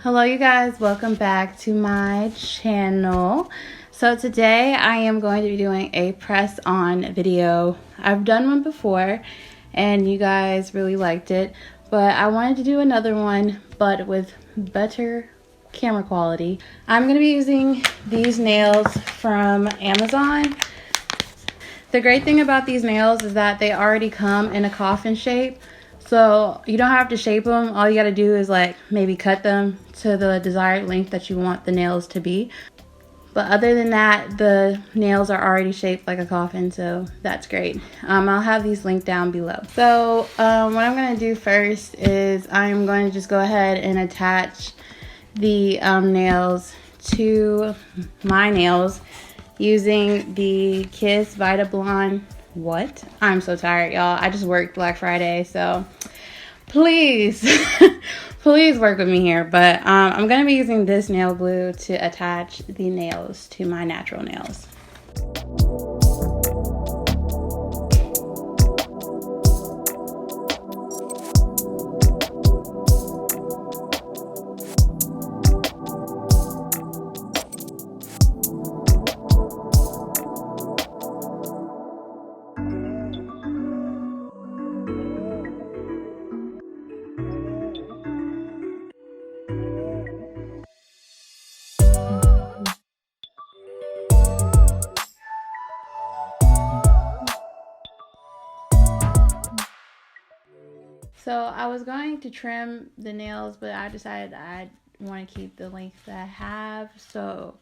Hello you guys, welcome back to my channel. So today I am going to be doing a press-on video. I've done one before and you guys really liked it, but I wanted to do another one but with better camera quality. I'm going to be using these nails from Amazon. The great thing about these nails is that they already come in a coffin shape. So you don't have to shape them. All you got to do is like maybe cut them to the desired length that you want the nails to be. But other than that, the nails are already shaped like a coffin, so that's great. I'll have these linked down below. So what I'm going to do first is I'm going to just go ahead and attach the nails to my nails using the Kiss Vita Blonde. What? I'm so tired, y'all. I just worked Black Friday, so please please work with me here. But I'm gonna be using this nail glue to attach the nails to my natural nails. So I was going to trim the nails, but I decided I want to keep the length that I have. So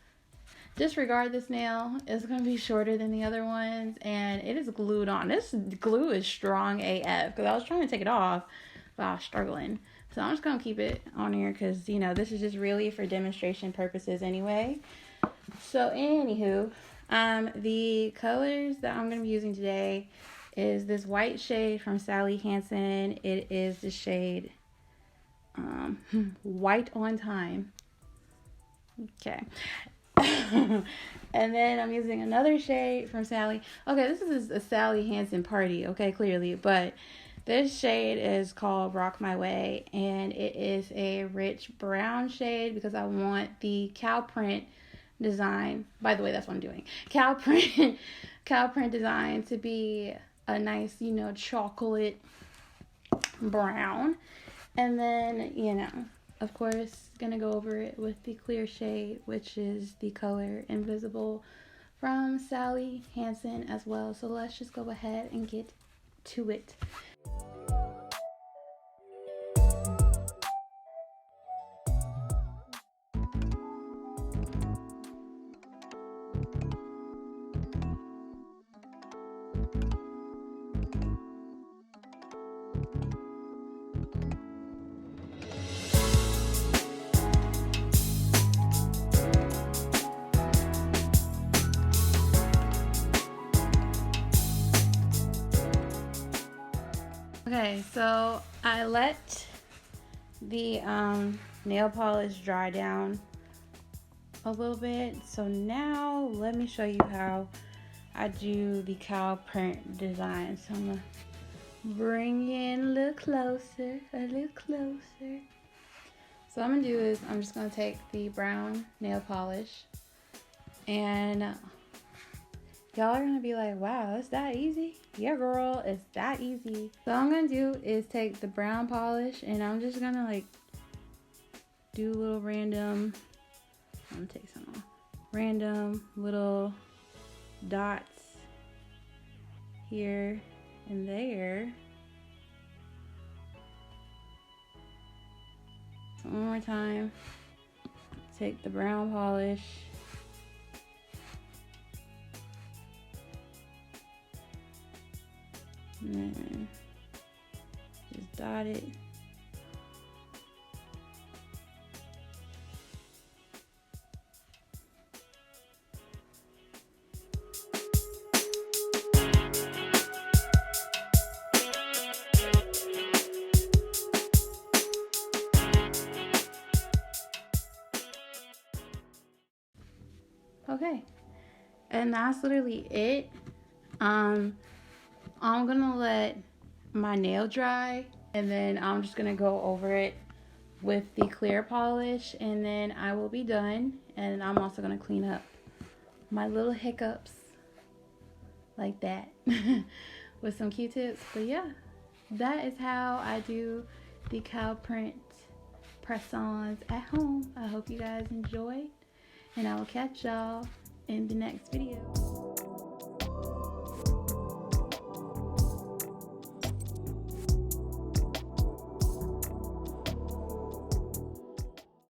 disregard this nail. It's going to be shorter than the other ones, and it is glued on. This glue is strong AF because I was trying to take it off, but I was struggling. So I'm just going to keep it on here because, you know, this is just really for demonstration purposes anyway. So anywho, the colors that I'm going to be using today is this white shade from Sally Hansen. It is the shade White on Time. Okay. And then I'm using another shade from Sally. Okay, this is a Sally Hansen party, okay, clearly. But this shade is called Rock My Way, and it is a rich brown shade because I want the cow print design. By the way, that's what I'm doing. Cow print design to be a nice, you know, chocolate brown. And then, you know, of course, gonna go over it with the clear shade, which is the color Invisible from Sally Hansen as well. So let's just go ahead and get to it. Okay, so I let the nail polish dry down a little bit. So now let me show you how I do the cow print design. So I'm gonna bring in a little closer, So what I'm gonna do is I'm just gonna take the brown nail polish, and y'all are gonna be like, wow, it's that easy? Yeah, girl, it's that easy. So what I'm gonna do is take the brown polish and I'm just gonna like do little random, I'm gonna take some off, random little dots here and there. So one more time, take the brown polish, and then just dot it. Okay, and that's literally it. I'm gonna let my nail dry, and then I'm just gonna go over it with the clear polish, and then I will be done. And I'm also going to clean up my little hiccups like that with some Q-tips. But yeah, that is how I do the cow print press-ons at home. I hope you guys enjoyed, and I will catch y'all in the next video.